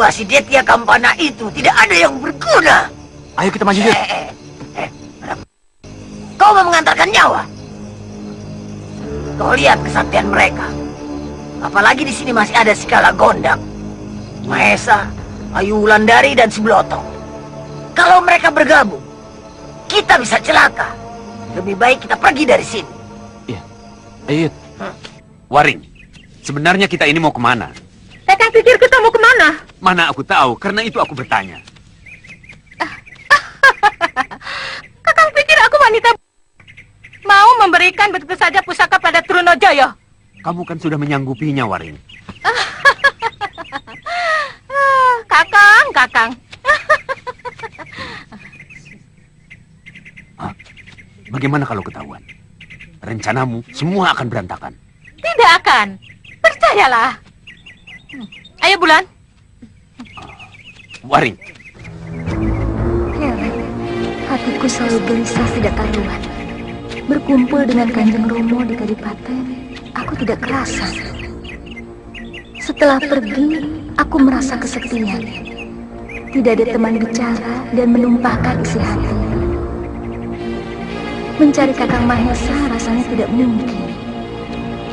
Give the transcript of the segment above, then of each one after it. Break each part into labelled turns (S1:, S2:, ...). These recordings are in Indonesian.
S1: tua si Detya Kampana itu tidak ada yang berguna.
S2: Ayo kita maju, Dit.
S1: Kau mau mengantarkan nyawa? Kau lihat kesaktian mereka. Apalagi di sini masih ada Sikala Gondang, Mahesa, Ayu Wulandari, dan Subloto. Kalau mereka bergabung, kita bisa celaka. Lebih baik kita pergi dari sini.
S2: Iya. Ayo, Yud.
S3: Waring, sebenarnya kita ini mau kemana?
S4: Kakang pikir kita mau kemana?
S3: Mana aku tahu, karena itu aku bertanya.
S4: Kakang pikir aku wanita mau memberikan begitu saja pusaka pada Trunojaya?
S3: Kamu kan sudah menyanggupinya, Waring.
S4: Kakang.
S3: Bagaimana kalau ketahuan? Rencanamu semua akan berantakan.
S4: Tidak akan. Percayalah. Ayo, Bulan.
S3: Waring.
S5: Heran, hatiku selalu gelisah tidak karuan. Berkumpul dengan Kanjeng Romo di Kadipaten, aku tidak kerasa. Setelah pergi, aku merasa kesepian. Tidak ada teman bicara dan menumpahkan isi hati. Mencari Kakang Mahesa rasanya tidak mungkin.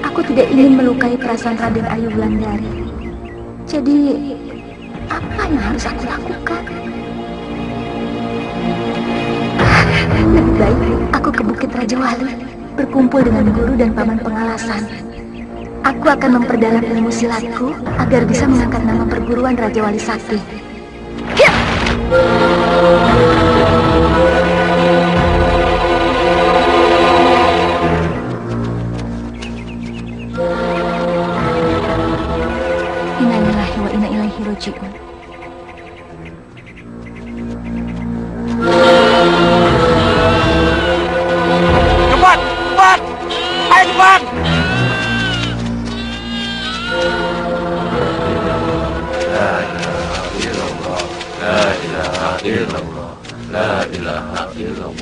S5: Aku tidak ingin melukai perasaan Raden Ayu Wulandari. Jadi, apa yang harus aku lakukan? Lebih baik aku ke Bukit Raja Wali, berkumpul dengan guru dan paman pengalasan. Aku akan memperdalam ilmu silatku agar bisa mengangkat nama perguruan Raja Wali Sakti. Hiya! Inna lillahi wa inna ilaihi raji'un.
S2: Cepat! Ayo cepat!
S6: La ilaha illallah. La ilaha illallah.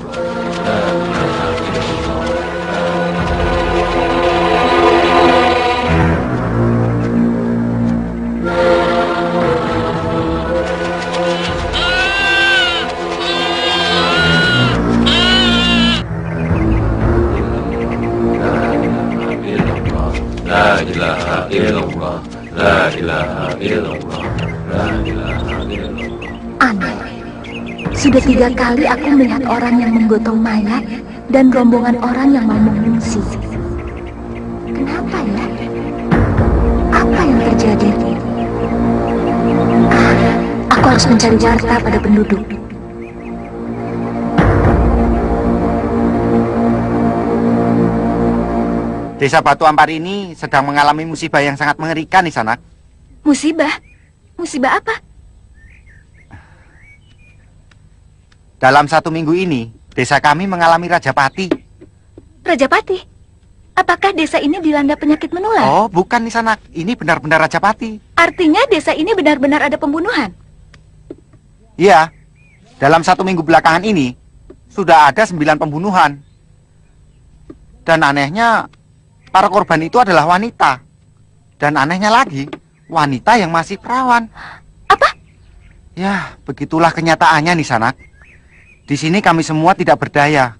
S6: La ilaha illallah. La ilaha illallah.
S5: Aneh. Sudah 3 kali aku melihat orang yang menggotong mayat dan rombongan orang yang mau mengungsi. Kenapa ya? Apa yang terjadi? Aku harus mencari warta pada penduduk.
S2: Desa Batu Ampar ini sedang mengalami musibah yang sangat mengerikan, Nisanak.
S5: Musibah? Musibah apa?
S2: Dalam 1 minggu ini, desa kami mengalami Rajapati.
S5: Rajapati? Apakah desa ini dilanda penyakit menular?
S2: Oh, bukan, Nisanak. Ini benar-benar Rajapati.
S5: Artinya desa ini benar-benar ada pembunuhan?
S2: Iya. Dalam 1 minggu belakangan ini, sudah ada 9 pembunuhan. Dan anehnya, para korban itu adalah wanita. Dan anehnya lagi, wanita yang masih perawan.
S5: Apa?
S2: Ya, begitulah kenyataannya, Nisanak. Di sini kami semua tidak berdaya.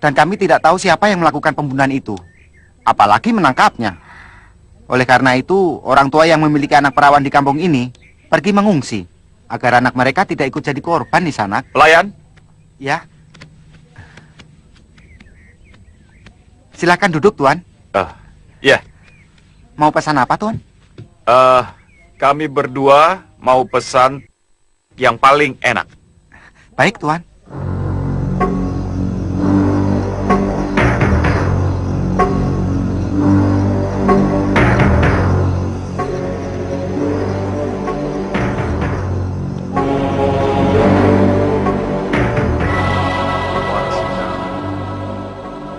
S2: Dan kami tidak tahu siapa yang melakukan pembunuhan itu. Apalagi menangkapnya. Oleh karena itu, orang tua yang memiliki anak perawan di kampung ini pergi mengungsi agar anak mereka tidak ikut jadi korban, Nisanak.
S6: Pelayan,
S2: Ya. Silakan duduk, Tuan.
S6: ya,
S2: Mau pesan apa, Tuan?
S6: kami berdua mau pesan yang paling enak.
S2: Baik, Tuan.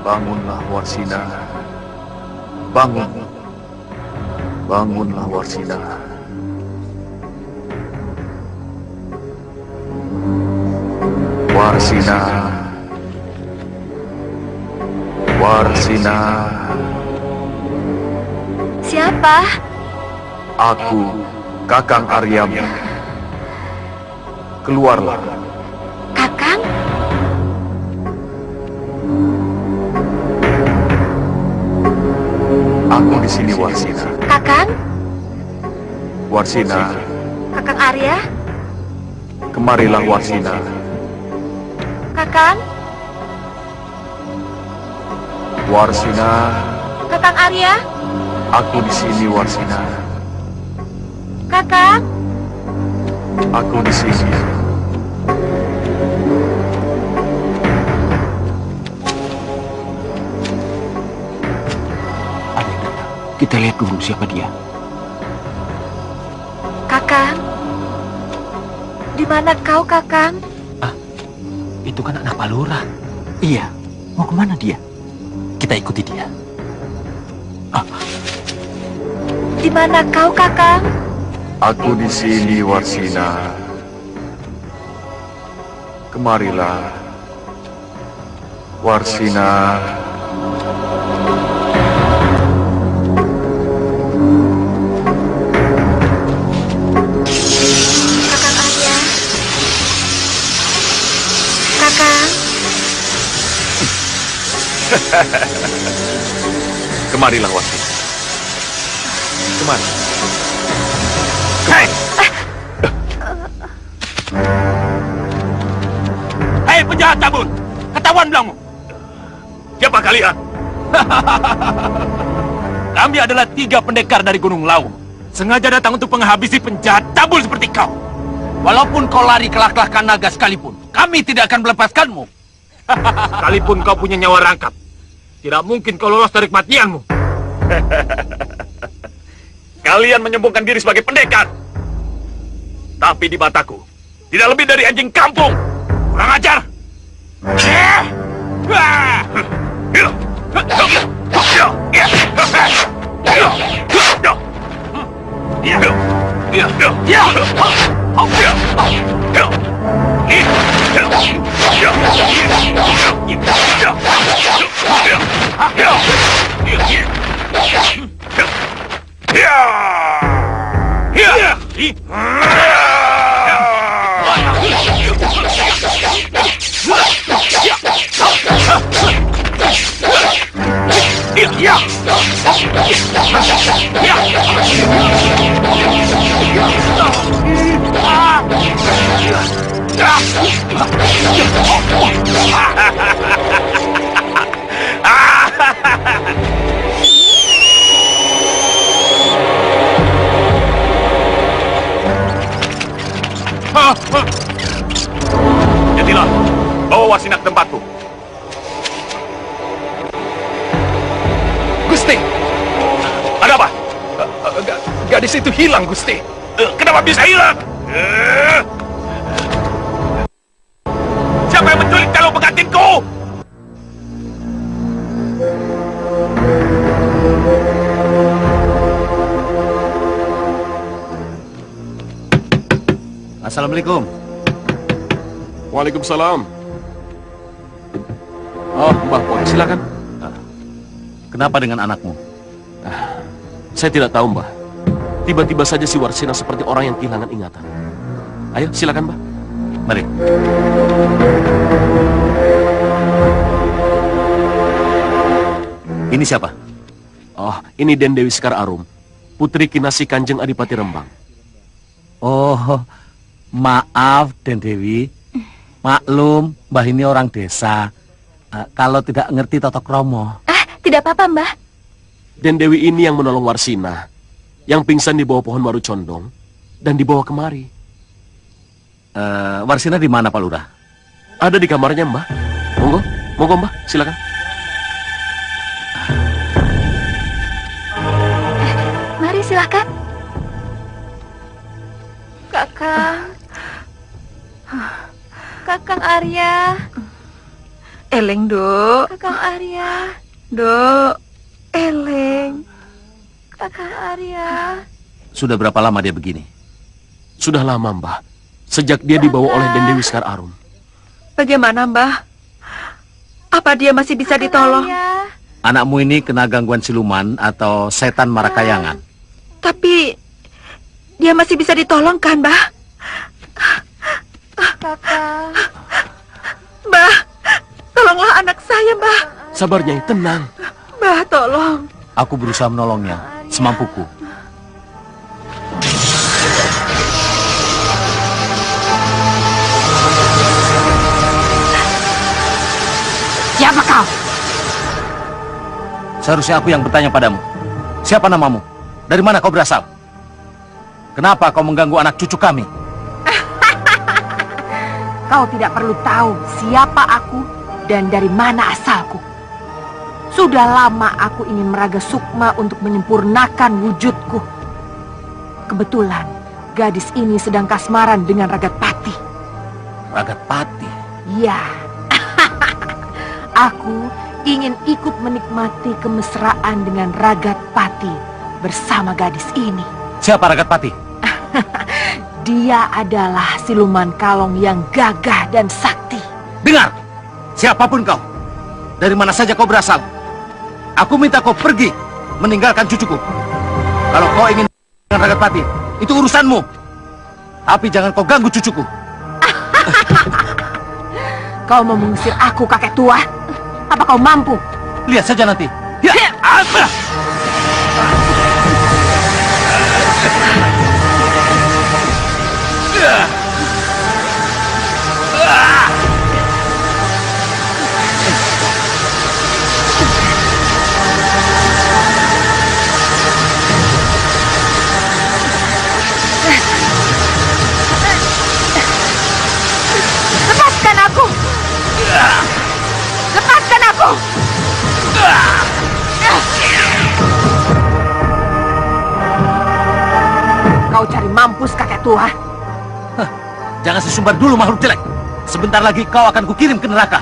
S7: Bangunlah Warsina. Bangun. Bangunlah Warsina. Warsina. Warsina.
S5: Siapa?
S7: Aku Kakang Arya, keluarlah.
S5: Kakang?
S7: Aku di sini, Warsina.
S5: Kakang?
S7: Warsina,
S5: Kakang Arya?
S7: kemarilah Warsina.
S5: Kakang?
S7: Warsina,
S5: Kakang Arya?
S7: aku di sini, Warsina.
S5: Kakang?
S7: Aku di sini.
S3: Ada yang datang. Kita lihat dulu siapa dia.
S5: Kakang? Di mana kau, Kakang?
S3: Itu kan anak Pak Lurah. Iya. Mau kemana dia? Kita ikuti dia.
S5: Di mana kau, Kakang?
S7: Aku di sini, Warsina. Kemarilah, Warsina.
S5: Kakang Arya? Kakang?
S6: Kemarilah, Warsina. Kemari.
S3: Hei penjahat tabun! Ketahuan belangmu?
S6: Siapa kalian?
S3: Kami adalah 3 pendekar dari Gunung Lawu. Sengaja datang untuk menghabisi penjahat tabul seperti kau. Walaupun kau lari kelak-kelakkan naga sekalipun, kami tidak akan melepaskanmu. Sekalipun kau punya nyawa rangkap, tidak mungkin kau lolos dari kematianmu.
S6: Kalian menyombongkan diri sebagai pendekar. Tapi di mataku, tidak lebih dari anjing kampung.
S3: Kurang ajar!
S6: Jadilah, bawa Warsina ke tempatku.
S3: Gusti!
S6: Ada apa?
S3: Gadis itu hilang, Gusti.
S6: Kenapa bisa hilang? Siapa yang menculik calon pengantinku?
S2: Assalamualaikum.
S3: Waalaikumsalam. Oh, Mbah Puan, silakan.
S2: Kenapa dengan anakmu?
S8: Saya tidak tahu, Mbah. Tiba-tiba saja si Warsina seperti orang yang kehilangan ingatan. Ayo, silakan, Mbah.
S2: Mari. Ini siapa?
S8: Oh, ini Den Dewi Sekar Arum, putri Kinasi Kanjeng Adipati Rembang.
S9: Oh, maaf Den Dewi. Maklum, Mbah ini orang desa. Kalau tidak ngerti tata krama.
S5: Tidak apa-apa, Mbah.
S8: Den Dewi ini yang menolong Warsina, yang pingsan di bawah pohon waru condong, dan dibawa kemari.
S9: Warsina di mana, Pak Lurah?
S8: Ada di kamarnya, Mbah. Monggo, monggo, Mbah, silakan.
S5: Mari, silakan. Kakang. Kakang Arya.
S4: Eleng, Dok.
S5: Kakang Arya.
S4: Dok.
S5: Eleng. Kakang Arya.
S9: Sudah berapa lama dia begini?
S8: Sudah lama, Mbah. Sejak dia dibawa oleh Den Dewi Sekar Arum.
S4: Bagaimana, Mbah? Apa dia masih bisa ditolong?
S5: Arya.
S9: Anakmu ini kena gangguan siluman atau setan marakayangan.
S4: Tapi Dia masih bisa ditolong kan, Mbah?
S5: Kakak.
S4: Mbah, tolonglah anak saya, Mbah.
S8: Sabar, Nyai, tenang.
S4: Mbah, tolong.
S9: Aku berusaha menolongnya semampuku.
S1: Siapa kau?
S9: Seharusnya aku yang bertanya padamu. Siapa namamu? Dari mana kau berasal? Kenapa kau mengganggu anak cucu kami?
S4: Kau tidak perlu tahu siapa aku dan dari mana asalku. Sudah lama aku ingin meraga sukma untuk menyempurnakan wujudku. Kebetulan gadis ini sedang kasmaran dengan Ragatpati.
S9: Ragatpati?
S4: Ya. Aku ingin ikut menikmati kemesraan dengan Ragatpati bersama gadis ini.
S9: Siapa Ragatpati?
S4: Dia adalah siluman kalong yang gagah dan sakti.
S9: Dengar, siapapun kau, dari mana saja kau berasal, aku minta kau pergi meninggalkan cucuku. Kalau kau ingin dengan Ragatpati, itu urusanmu. Tapi jangan kau ganggu cucuku.
S4: Kau mau mengusir aku, kakek tua? Apa kau mampu?
S9: Lihat saja nanti. Ya, apa?
S4: Lepaskan aku! Lepaskan aku! Kau cari mampus, kakek tua.
S9: Jangan sesumbar dulu makhluk jelek. Sebentar lagi kau akan kukirim ke neraka.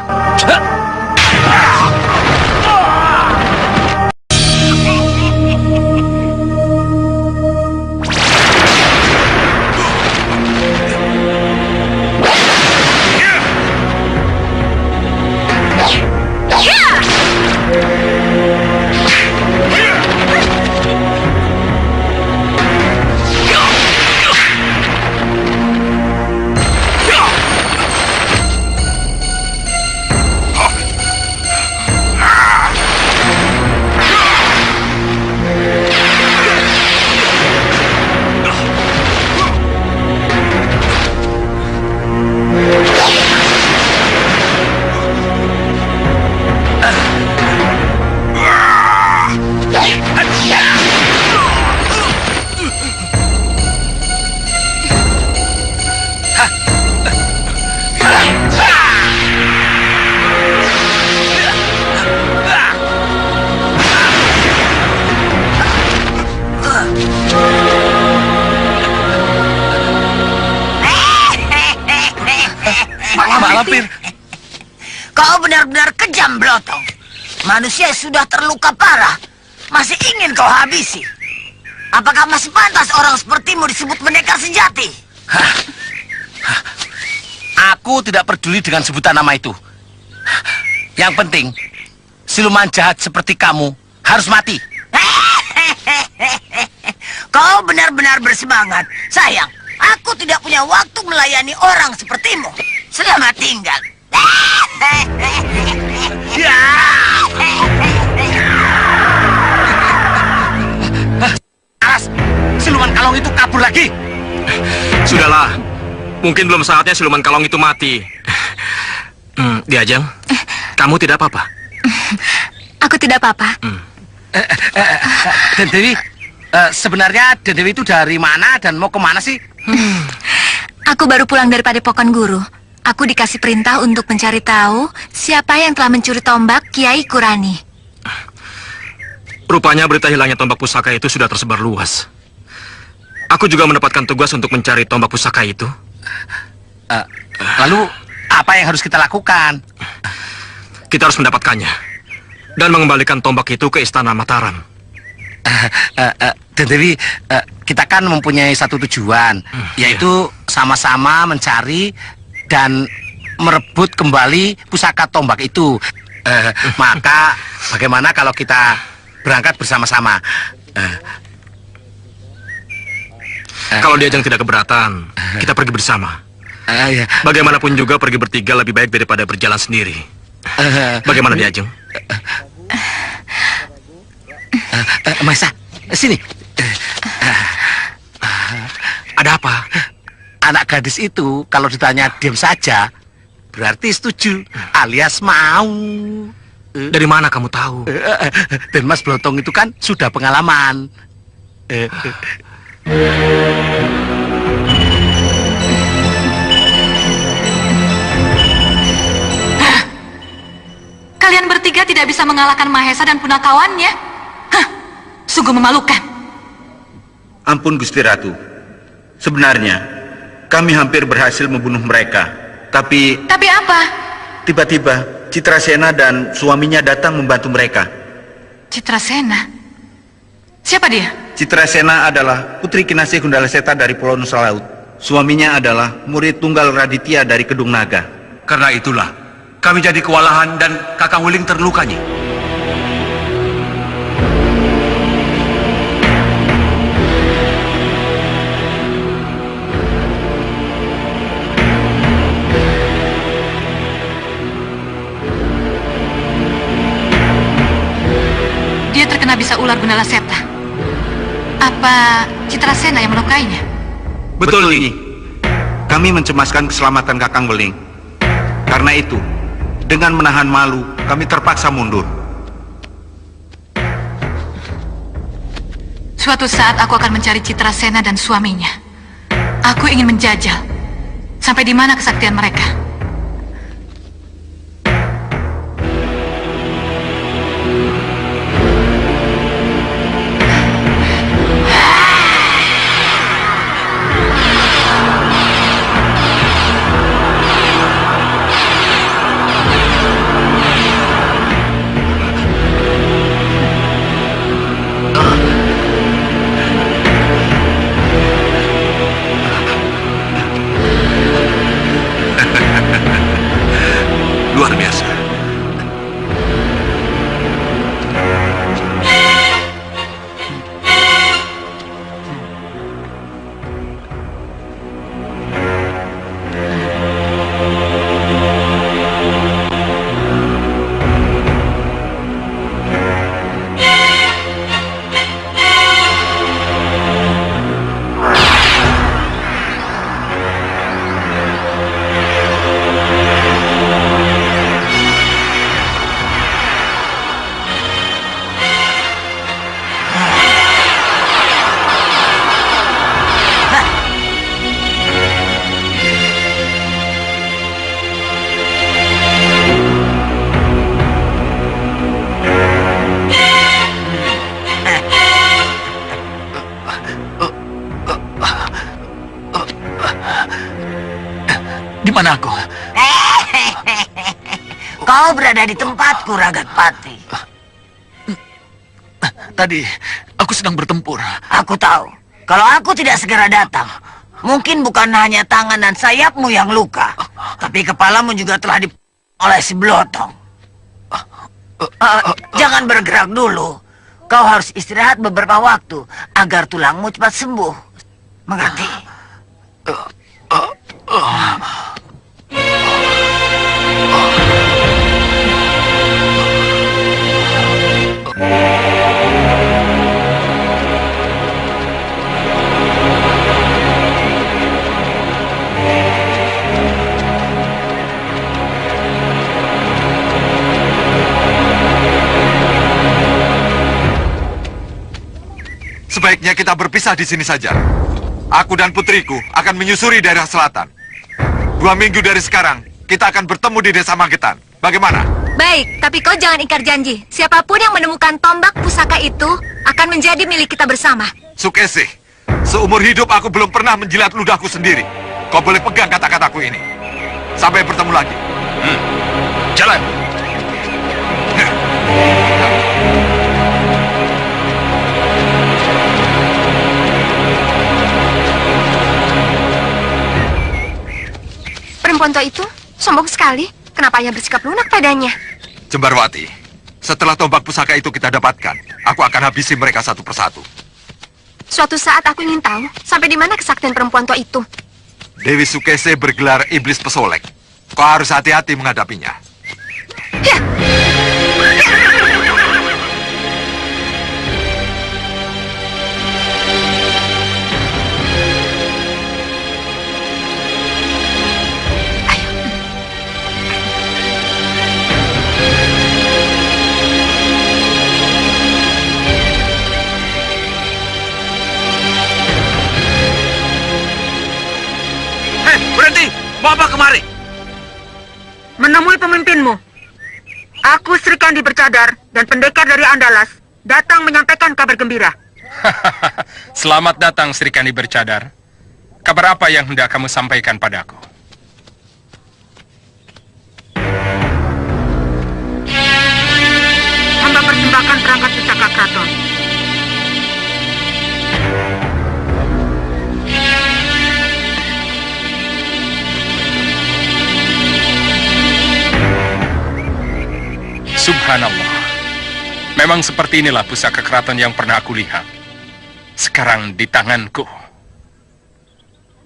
S1: Lampir. Kau benar-benar kejam, Blotong. Manusia sudah terluka parah, masih ingin kau habisi. Apakah masih pantas orang sepertimu disebut pendekar sejati?
S9: Aku tidak peduli dengan sebutan nama itu. Yang penting, siluman jahat seperti kamu harus mati.
S1: Kau benar-benar bersemangat. Sayang, aku tidak punya waktu melayani orang sepertimu. Selamat tinggal.
S9: Alas, siluman kalong itu kabur lagi.
S6: Sudahlah, mungkin belum saatnya siluman kalong itu mati. Diajeng, kamu tidak apa-apa?
S5: Aku tidak apa-apa.
S9: Dan Dewi, sebenarnya Dan Dewi itu dari mana dan mau kemana sih?
S5: Aku baru pulang dari Padepokan Guru. Aku dikasih perintah untuk mencari tahu siapa yang telah mencuri tombak Kiai Kurani.
S6: Rupanya berita hilangnya tombak pusaka itu sudah tersebar luas. Aku juga mendapatkan tugas untuk mencari tombak pusaka itu.
S9: Lalu, apa yang harus kita lakukan?
S6: Kita harus mendapatkannya dan mengembalikan tombak itu ke Istana Mataram.
S9: Dan Dewi, kita kan mempunyai satu tujuan, yaitu sama-sama mencari dan merebut kembali pusaka tombak itu. Maka bagaimana kalau kita berangkat bersama-sama?
S6: Kalau Diajeng tidak keberatan, kita pergi bersama.
S9: Ya.
S6: Bagaimanapun juga pergi bertiga lebih baik daripada berjalan sendiri. Bagaimana Diajeng?
S9: Maisa, sini.
S6: Ada apa?
S9: Anak gadis itu kalau ditanya diam saja, berarti setuju, alias mau.
S6: Dari mana kamu tahu?
S9: Dan Mas Blotong itu kan sudah pengalaman.
S10: Kalian bertiga tidak bisa mengalahkan Mahesa dan punakawannya. Hah, sungguh memalukan.
S11: Ampun Gusti Ratu. Sebenarnya kami hampir berhasil membunuh mereka. Tapi
S10: apa?
S11: tiba-tiba Citrasena dan suaminya datang membantu mereka.
S10: Citrasena? Siapa dia?
S11: Citrasena adalah putri Kinasih Gundala Seta dari Pulau Nusa Laut. Suaminya adalah murid tunggal Raditya dari Kedung Naga.
S3: Karena itulah kami jadi kewalahan dan Kakang Wuling terluka, Nyi.
S10: Dia terkena bisa ular Gundala Seta. Apa Citrasena yang melukainya?
S11: Betul, Nyi. Kami mencemaskan keselamatan Kakang Weling. Karena itu, dengan menahan malu, kami terpaksa mundur.
S10: Suatu saat aku akan mencari Citrasena dan suaminya. Aku ingin menjajal sampai di mana kesaktian mereka.
S3: Luar biasa.
S6: Di mana aku?
S1: Kau berada di tempatku, Ragatpati.
S6: Tadi aku sedang bertempur.
S1: Aku tahu. Kalau aku tidak segera datang, mungkin bukan hanya tangan dan sayapmu yang luka, tapi kepalamu juga telah oleh si Blotong. Jangan bergerak dulu. Kau harus istirahat beberapa waktu agar tulangmu cepat sembuh. Mengerti?
S7: Sebaiknya kita berpisah di sini saja. Aku dan putriku akan menyusuri daerah selatan. 2 minggu dari sekarang, kita akan bertemu di Desa Magetan. Bagaimana?
S5: Baik, tapi kau jangan ingkar janji. Siapapun yang menemukan tombak pusaka itu akan menjadi milik kita bersama.
S7: Sukesi, seumur hidup aku belum pernah menjilat ludahku sendiri. Kau boleh pegang kata-kataku ini. Sampai bertemu lagi.
S6: Jalan.
S5: Perempuan tua itu sombong sekali. Kenapa ia bersikap lunak padanya?
S7: Jembarwati, setelah tombak pusaka itu kita dapatkan, aku akan habisi mereka satu persatu.
S5: Suatu saat aku ingin tahu sampai di mana kesaktian perempuan tua itu.
S7: Dewi Sukese bergelar iblis pesolek. Kau harus hati-hati menghadapinya.
S3: Berhenti! Mau apa kemari?
S4: Menemui pemimpinmu. Aku Sri Kandi Bercadar dan pendekar dari Andalas datang menyampaikan kabar gembira.
S6: Selamat datang, Sri Kandi Bercadar. Kabar apa yang hendak kamu sampaikan padaku?
S4: Hamba persembahkan perangkat pusaka keraton.
S6: Subhanallah. Memang seperti inilah pusaka keraton yang pernah aku lihat. Sekarang di tanganku.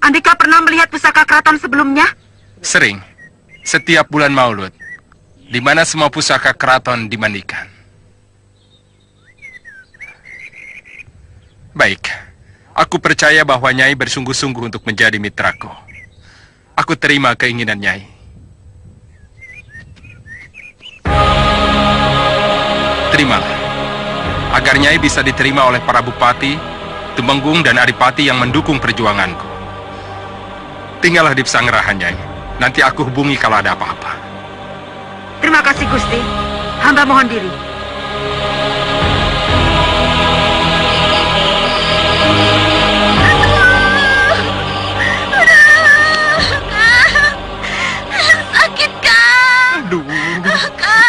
S4: Andika pernah melihat pusaka keraton sebelumnya?
S6: Sering. Setiap bulan Maulud. Di mana semua pusaka keraton dimandikan. Baik. Aku percaya bahwa Nyai bersungguh-sungguh untuk menjadi mitraku. Aku terima keinginan Nyai. Terimalah, agar Nyai bisa diterima oleh para bupati, tumenggung dan adipati yang mendukung perjuanganku. Tinggallah di Pesanggerahan, Nyai. Nanti aku hubungi kalau ada apa-apa.
S4: Terima kasih Gusti. Hamba mohon diri.
S5: Sakit, Kang.
S6: Aduh.
S5: Kang.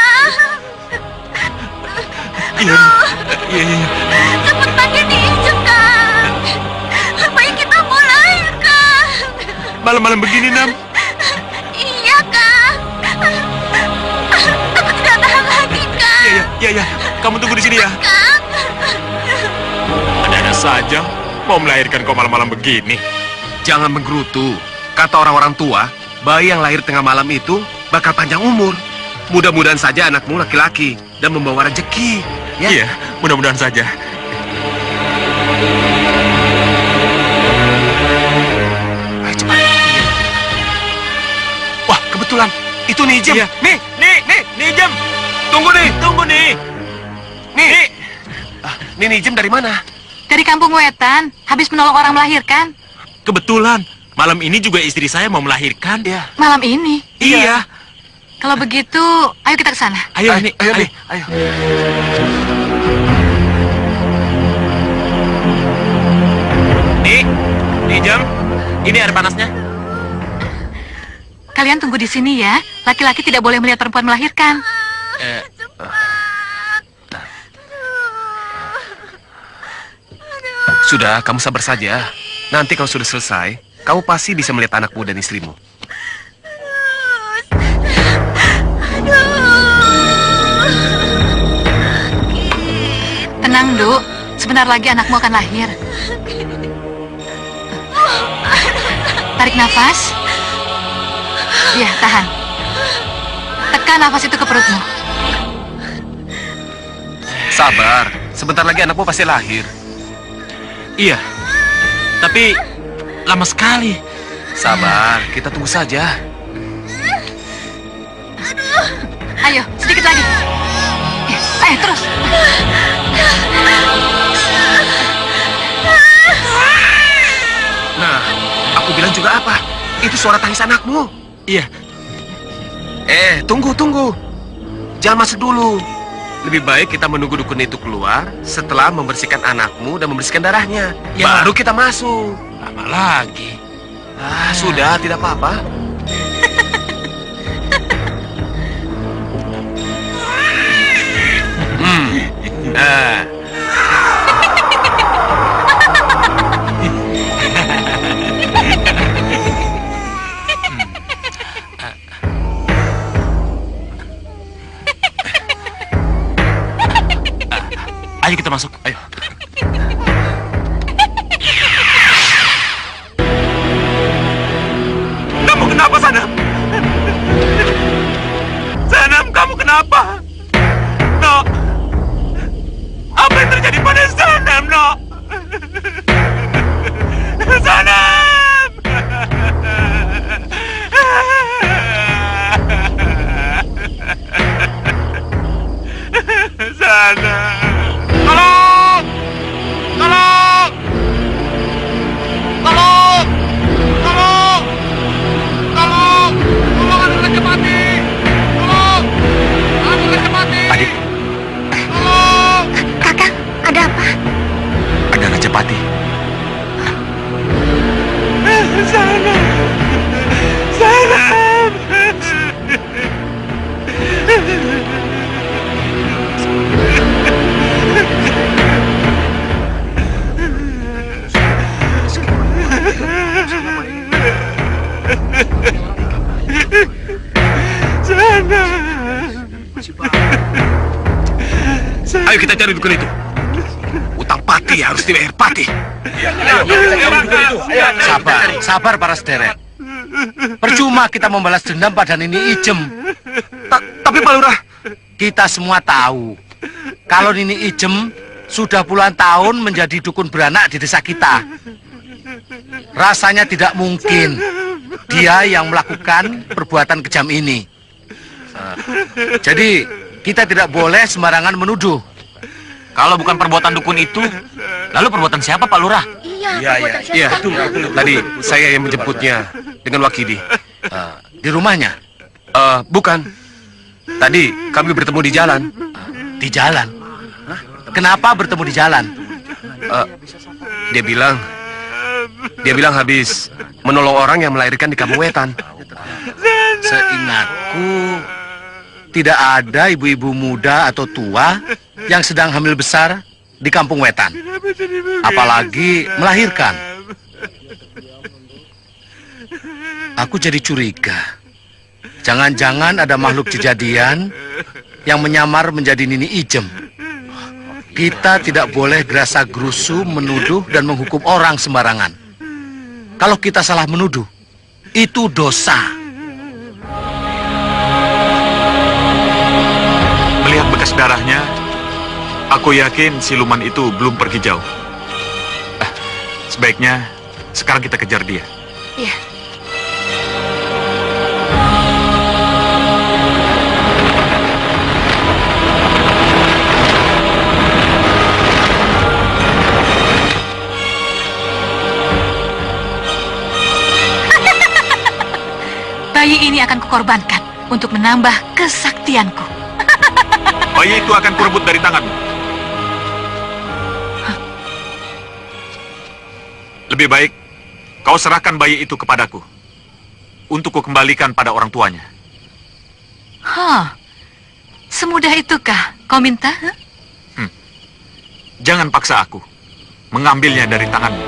S6: Iya.
S5: Cepat pakai diinjek, Kang. Bayi kita mau lahir, Kang.
S6: Malam-malam begini, Nam.
S5: Iya, Kang. Aku tidak tahan lagi, Kang.
S6: Iya. Kamu tunggu di sini ya.
S5: Kang.
S6: Ada-ada saja. Mau melahirkan kau malam-malam begini.
S3: Jangan menggerutu. Kata orang-orang tua, bayi yang lahir tengah malam itu bakal panjang umur. Mudah-mudahan saja anakmu laki-laki dan membawa rezeki. Ya?
S6: Iya, mudah-mudahan saja.
S3: Ayo cepat. Iya. Wah, kebetulan. Itu Nijem.
S6: Iya.
S3: Nih, Jem. Tunggu nih. Nih. Nijem dari mana?
S10: Dari Kampung Wetan, habis menolong orang melahirkan.
S3: Kebetulan. Malam ini juga istri saya mau melahirkan.
S6: Iya.
S10: Malam ini.
S3: Iya.
S10: Kalau begitu, ayo kita ke sana.
S3: Ayo. Nih, Jem. Ini air panasnya.
S10: Kalian tunggu di sini ya. Laki-laki tidak boleh melihat perempuan melahirkan.
S3: Sudah, kamu sabar saja. Nanti kalau sudah selesai, kamu pasti bisa melihat anakmu dan istrimu.
S10: Tenang, Du. Sebentar lagi anakmu akan lahir. Tarik nafas. Ya, tahan. Tekan nafas itu ke perutmu.
S3: Sabar, sebentar lagi anakmu pasti lahir. Iya, tapi lama sekali. Sabar, kita tunggu saja.
S10: Ayo, sedikit lagi. Ya, ayo, terus.
S3: Nah, aku bilang juga apa? Itu suara tangis anakmu.
S6: Iya.
S3: Tunggu. Jangan masuk dulu. Lebih baik kita menunggu dukun itu keluar setelah membersihkan anakmu dan membersihkan darahnya.
S6: Ya.
S3: Baru kita masuk.
S6: Lama lagi.
S3: Sudah, tidak apa-apa.
S6: Ayo kita masuk. Ayo.
S7: sana. Tolong! Tolong! Tolong! Tolong! Tolong! Tolong ada Raja Pati! Tolong! Ada Raja Pati!
S11: Adik,
S7: Tolong!
S5: Kakang, ada apa?
S11: ada Raja Pati.
S7: Sana! Sana!
S3: Ayo kita cari dukun itu. Utang Pati harus dibayar Pati.
S9: Sabar para sederet. Percuma kita membalas dendam pada Nini Ijem.
S7: Tapi Pak Lurah,
S9: Kita semua tahu kalau Nini Ijem sudah puluhan tahun menjadi dukun beranak di desa kita. Rasanya tidak mungkin dia yang melakukan perbuatan kejam ini. Jadi kita tidak boleh sembarangan menuduh.
S3: Kalau bukan perbuatan dukun itu, lalu perbuatan siapa Pak Lurah?
S8: Iya, tadi saya yang menjemputnya dengan Wakidi.
S9: Di rumahnya?
S8: Bukan. Tadi kami bertemu di jalan.
S9: Di jalan? Kenapa bertemu di jalan?
S8: Dia bilang habis menolong orang yang melahirkan di Kampung Wetan.
S9: Seingatku, tidak ada ibu-ibu muda atau tua yang sedang hamil besar di Kampung Wetan. Apalagi melahirkan. Aku jadi curiga. Jangan-jangan ada makhluk kejadian yang menyamar menjadi Nini Ijem. Kita tidak boleh gerasa gerusu menuduh dan menghukum orang sembarangan. Kalau kita salah menuduh, itu dosa.
S7: melihat bekas darahnya, aku yakin siluman itu belum pergi jauh. Sebaiknya sekarang kita kejar dia.
S10: Iya. Bayi ini akan kukorbankan untuk menambah kesaktianku.
S7: Bayi itu akan kurebut dari tanganmu. Lebih baik kau serahkan bayi itu kepadaku untuk kukembalikan pada orang tuanya.
S10: Hah, semudah itukah kau minta?
S7: Jangan paksa aku mengambilnya dari tanganmu.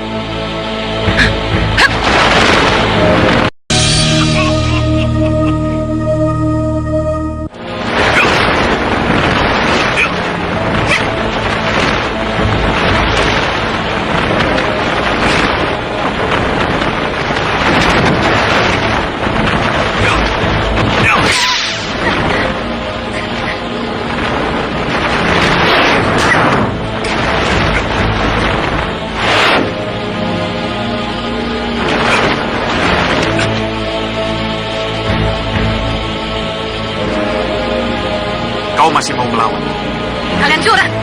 S7: Kau masih mau melawan?
S10: Kalian curang.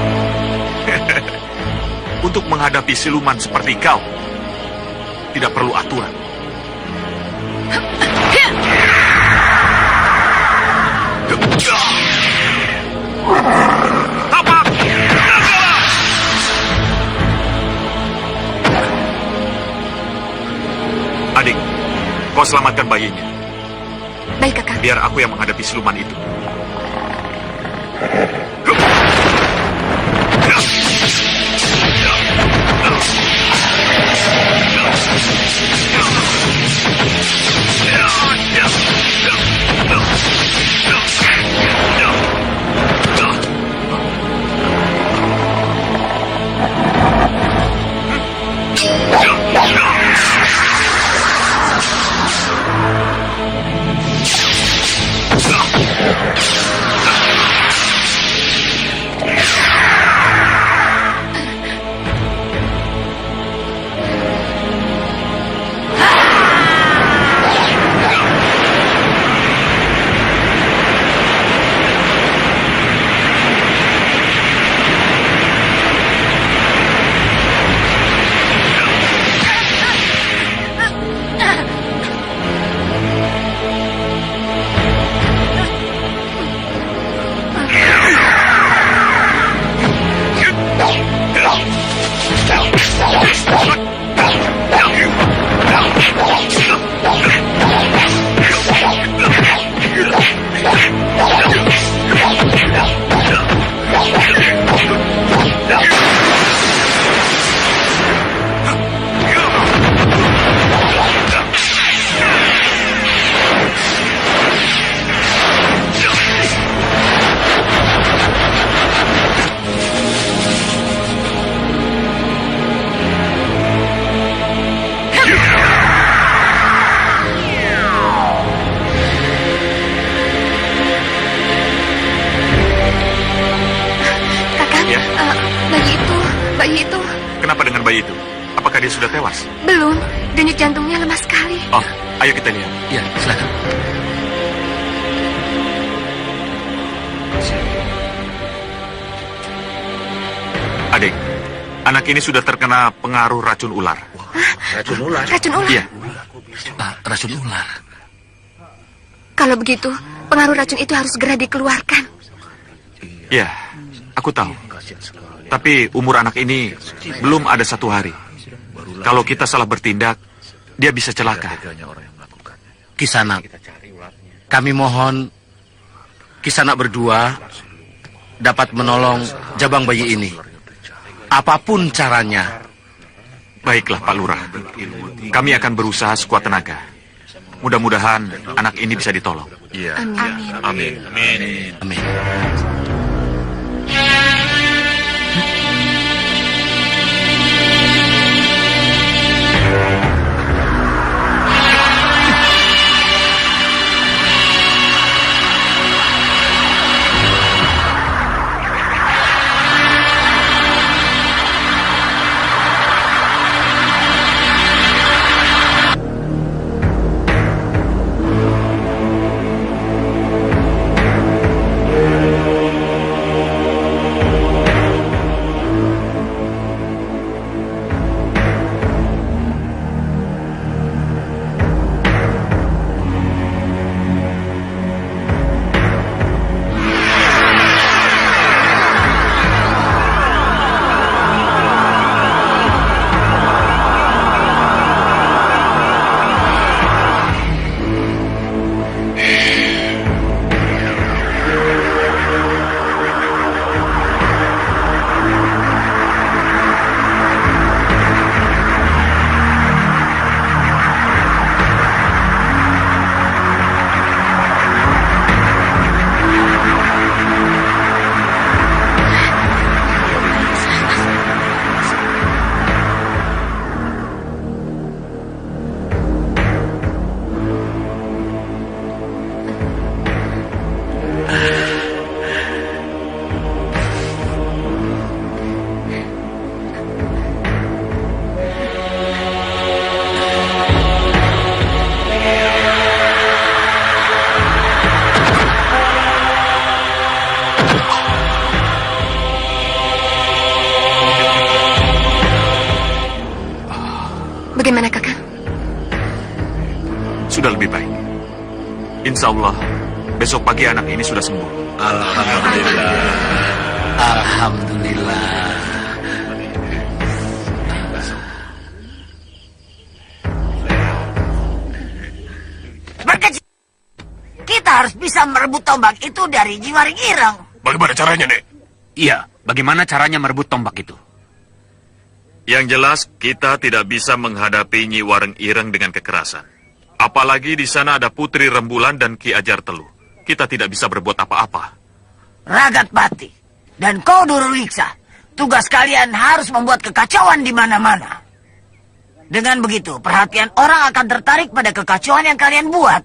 S7: Untuk menghadapi siluman seperti kau, tidak perlu aturan. Tapak! Adik, kau selamatkan bayinya.
S5: Baik, Kakak.
S7: Biar aku yang menghadapi siluman itu. bayi itu? Apakah dia sudah tewas?
S5: Belum, denyut jantungnya lemah sekali.
S7: Oh, ayo kita lihat.
S9: Ya, silakan.
S7: Adik, anak ini sudah terkena pengaruh racun ular.
S9: Racun ular?
S5: Racun ular?
S7: Iya.
S9: Racun ular.
S5: Kalau begitu, pengaruh racun itu harus segera dikeluarkan.
S7: Ya, aku tahu. Tapi umur anak ini belum ada 1 hari. Kalau kita salah bertindak, dia bisa celaka.
S9: Kisanak, kami mohon Kisanak berdua dapat menolong jabang bayi ini. Apapun caranya.
S7: Baiklah, Pak Lurah. Kami akan berusaha sekuat tenaga. Mudah-mudahan anak ini bisa ditolong.
S6: Iya.
S5: Amin.
S6: Amin. Amin.
S9: Amin.
S5: Bagaimana, Kakak?
S7: Sudah lebih baik. Insya Allah, besok pagi anak ini sudah sembuh.
S9: Alhamdulillah. Alhamdulillah.
S1: Berkecil. Kita harus bisa merebut tombak itu dari Nyi Waring Ireng.
S6: Bagaimana caranya, Nek?
S3: Iya, bagaimana caranya merebut tombak itu?
S7: Yang jelas, kita tidak bisa menghadapi Nyi Waring Ireng dengan kekerasan. Apalagi di sana ada Putri Rembulan dan Ki Ajar Teluh. Kita tidak bisa berbuat apa-apa.
S1: Ragat Pati dan kau Durwiksa, tugas kalian harus membuat kekacauan di mana-mana. Dengan begitu, perhatian orang akan tertarik pada kekacauan yang kalian buat.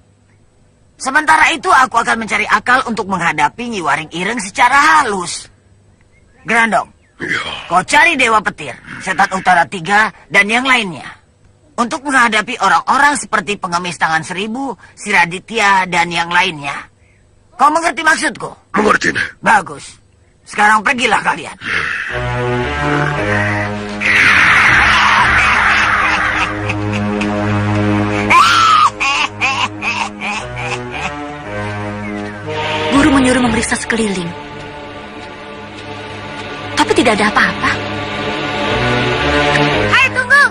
S1: Sementara itu, aku akan mencari akal untuk menghadapi Nyi Waring Ireng secara halus. Grandong, kau cari Dewa Petir, Setan Utara 3, dan yang lainnya. Untuk menghadapi orang-orang seperti Pengemis Tangan Seribu, Si Raditya, dan yang lainnya. Kau mengerti maksudku?
S6: Mengerti, Nek.
S1: Bagus. Sekarang pergilah kalian.
S5: Guru menyuruh memeriksa sekeliling. Tapi tidak ada apa-apa. Hai, tunggu!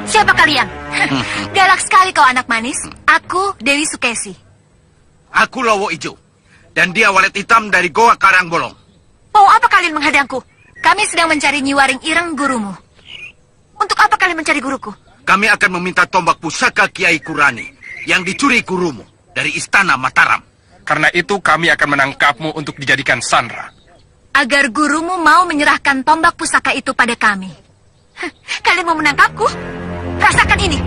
S5: Siapa kalian? Galak sekali kau anak manis. Aku Dewi Sukesi.
S9: Aku Lowo Ijo. Dan dia walet hitam dari Goa Karangbolong.
S5: Mau apa kalian menghadangku? Kami sedang mencari Nyi Waring Ireng gurumu. Untuk apa kalian mencari guruku?
S9: Kami akan meminta tombak pusaka Kiai Kurani yang dicuri gurumu dari istana Mataram.
S6: Karena itu kami akan menangkapmu untuk dijadikan sandera.
S5: Agar gurumu mau menyerahkan tombak pusaka itu pada kami.
S10: Kalian mau menangkapku? Rasakan ini.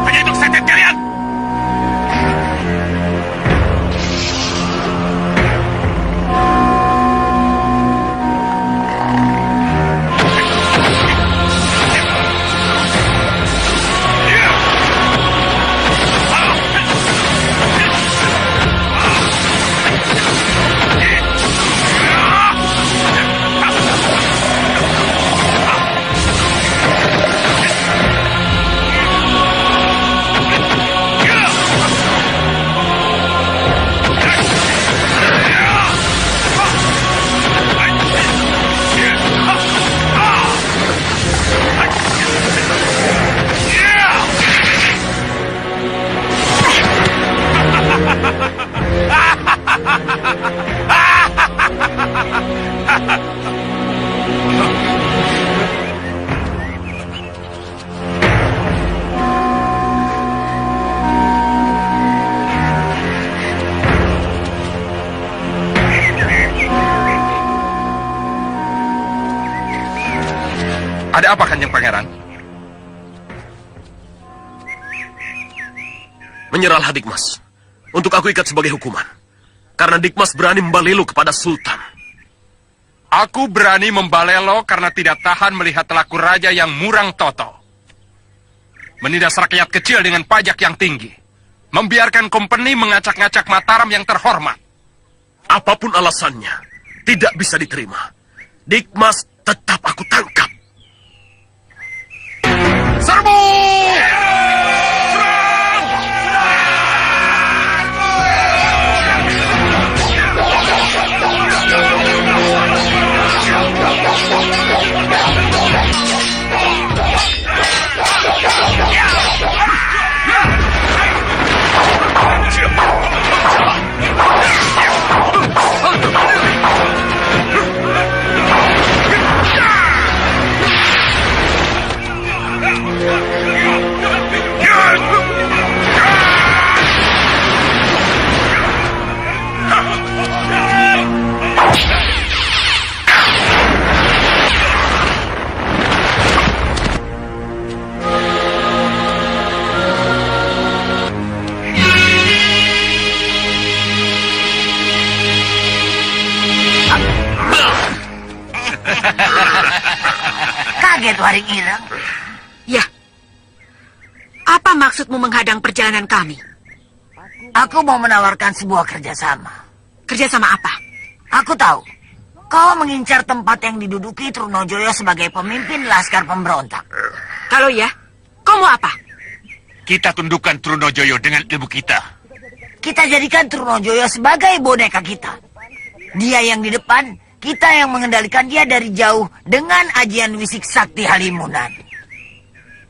S3: Hanya untuk setet kalian.
S6: Ada apa, Kanjeng Pangeran?
S8: Menyerahlah Dikmas. Untuk aku ikat sebagai hukuman. Karena Dikmas berani membalelo kepada Sultan.
S6: Aku berani membalelo karena tidak tahan melihat laku raja yang murang toto. Menindas rakyat kecil dengan pajak yang tinggi. Membiarkan kompeni mengacak-ngacak Mataram yang terhormat.
S8: Apapun alasannya, tidak bisa diterima. Dikmas tetap aku tangkap.
S6: Serbu!
S1: Kaget Waring Ireng.
S10: Ya. Apa maksudmu menghadang perjalanan kami?
S1: Aku mau menawarkan sebuah kerjasama.
S10: Kerjasama apa?
S1: Aku tahu. Kau mengincar tempat yang diduduki Trunojoyo sebagai pemimpin laskar pemberontak.
S10: Kalau ya, kau mau apa?
S3: Kita tundukkan Trunojoyo dengan ilmu kita.
S1: Kita jadikan Trunojoyo sebagai boneka kita. Dia yang di depan, kita yang mengendalikan dia dari jauh dengan ajian Wisik Sakti Halimunan.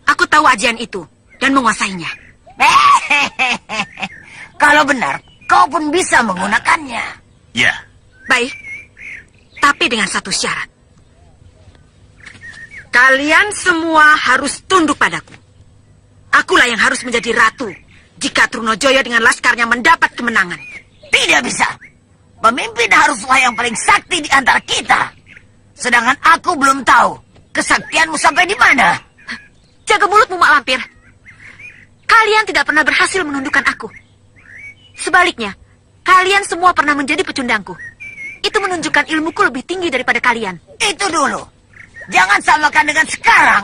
S10: Aku tahu ajian itu dan menguasainya.
S1: Kalau benar, kau pun bisa menggunakannya.
S3: Ya.
S10: Baik. Tapi dengan satu syarat. Kalian semua harus tunduk padaku. Akulah yang harus menjadi ratu jika Trunojoyo dengan laskarnya mendapat kemenangan.
S1: Tidak bisa. Pemimpin haruslah yang paling sakti di antara kita. Sedangkan aku belum tahu kesaktianmu sampai di mana.
S10: Jaga mulutmu, Mak Lampir. Kalian tidak pernah berhasil menundukkan aku. Sebaliknya, kalian semua pernah menjadi pecundangku. Itu menunjukkan ilmuku lebih tinggi daripada kalian.
S1: Itu dulu. Jangan samakan dengan sekarang.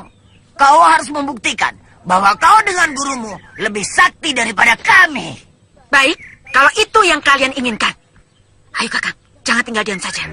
S1: Kau harus membuktikan bahwa kau dengan gurumu lebih sakti daripada kami.
S10: Baik, kalau itu yang kalian inginkan. Ayo Kakang, jangan tinggal diam saja.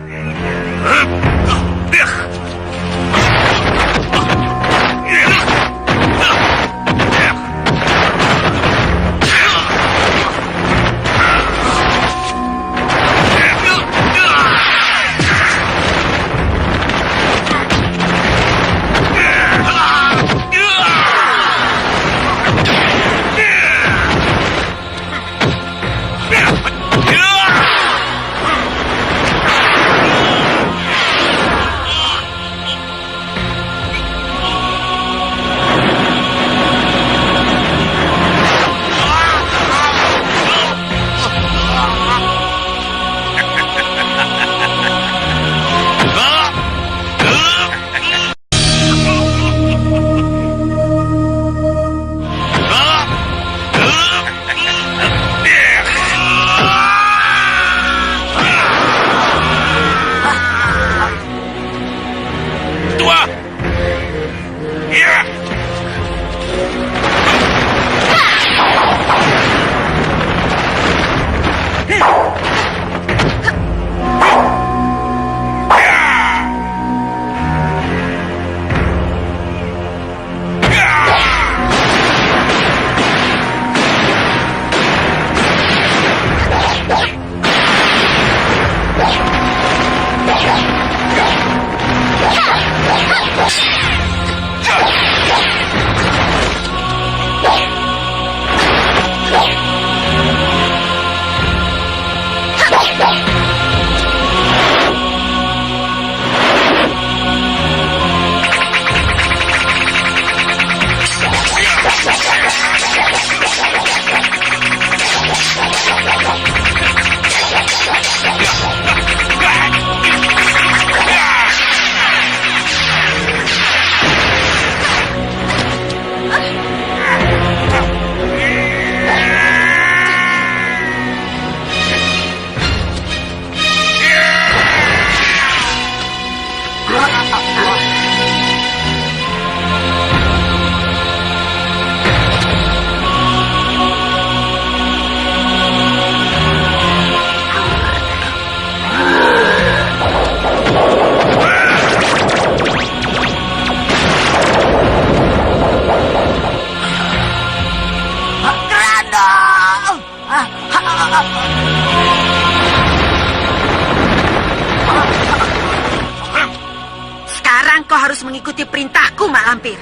S10: Sekarang kau harus mengikuti perintahku, Mak Lampir.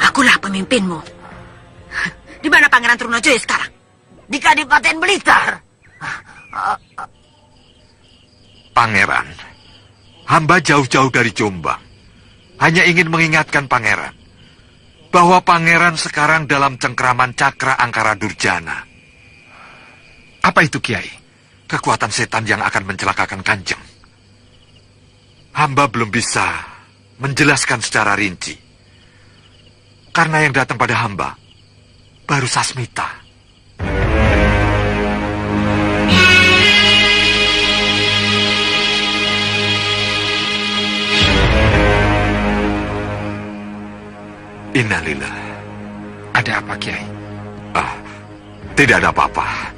S10: Akulah pemimpinmu. Di mana Pangeran Trunojoyo sekarang?
S1: Di Kadipaten Blitar.
S7: Pangeran, hamba jauh-jauh dari Jombang. Hanya ingin mengingatkan Pangeran bahwa Pangeran sekarang dalam cengkraman Cakra Angkara Durjana.
S6: Apa itu, Kiai?
S7: Kekuatan setan yang akan mencelakakan Kanjeng. Hamba belum bisa menjelaskan secara rinci. Karena yang datang pada hamba baru Sasmita. Innalillah.
S6: Ada apa, Kiai?
S7: Tidak ada apa-apa.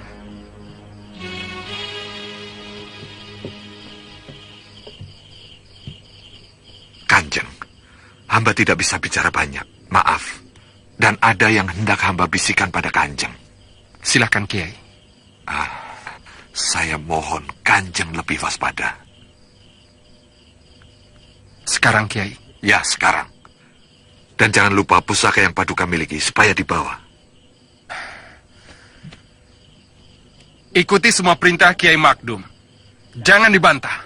S7: Kanjeng, hamba tidak bisa bicara banyak. Maaf. Dan ada yang hendak hamba bisikan pada Kanjeng.
S6: Silakan, Kiai.
S7: Saya mohon Kanjeng lebih waspada.
S6: Sekarang, Kiai?
S7: Ya, sekarang. Dan jangan lupa pusaka yang Paduka miliki supaya dibawa.
S6: Ikuti semua perintah Kiai Makdum. Jangan dibantah.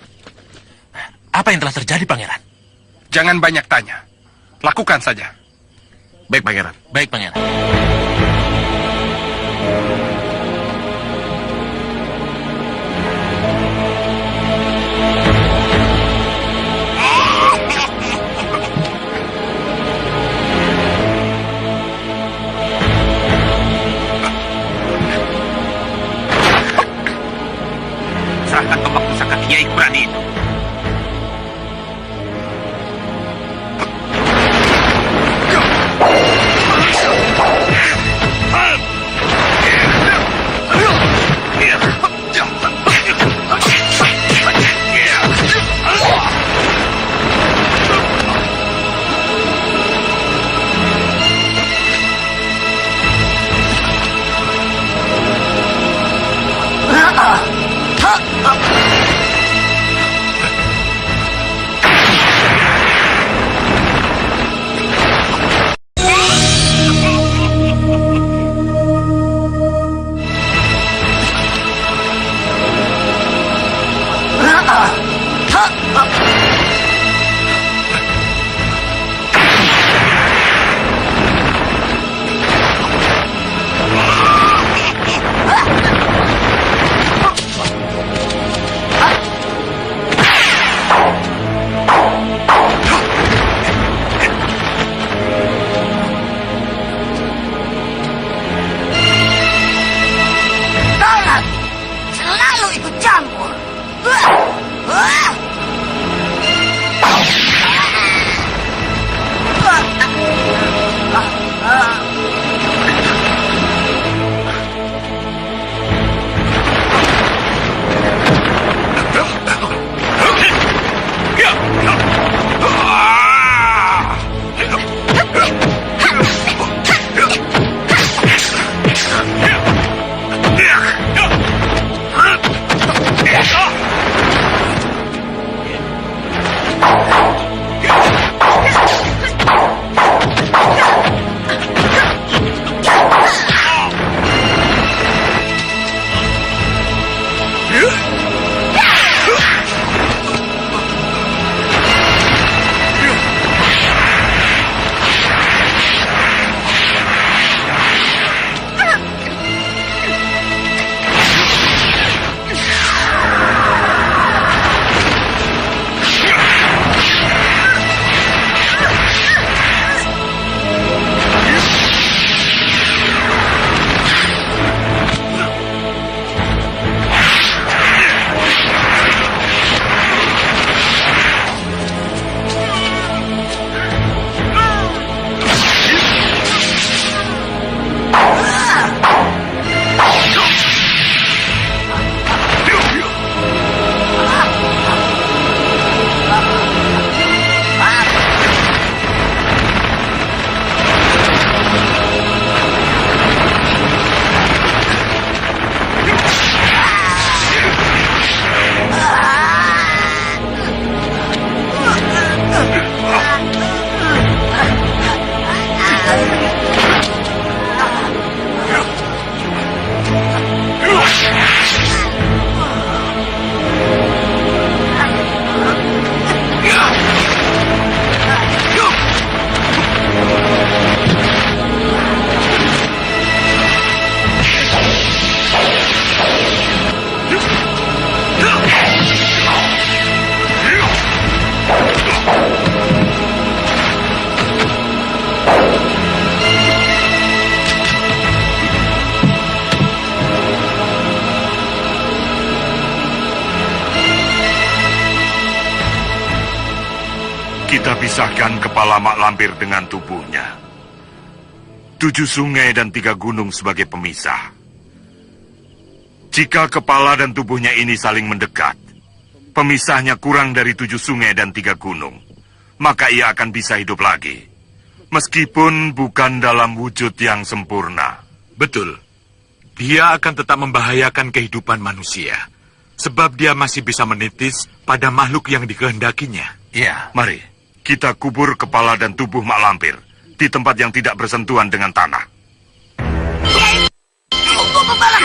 S3: Apa yang telah terjadi, Pangeran?
S6: Jangan banyak tanya. Lakukan saja.
S3: Baik, Pangeran. Baik, Pangeran.
S1: Tolong! Selalu ikut campur!
S7: Kita pisahkan kepala Mak Lampir dengan tubuhnya. 7 sungai dan 3 gunung sebagai pemisah. Jika kepala dan tubuhnya ini saling mendekat, pemisahnya kurang dari 7 sungai dan 3 gunung, maka ia akan bisa hidup lagi. Meskipun bukan dalam wujud yang sempurna.
S12: Betul. Dia akan tetap membahayakan kehidupan manusia. Sebab dia masih bisa menitis pada makhluk yang dikehendakinya.
S7: Ya, mari. Kita kubur kepala dan tubuh Mak Lampir di tempat yang tidak bersentuhan dengan tanah.
S1: Tunggu, Pembala!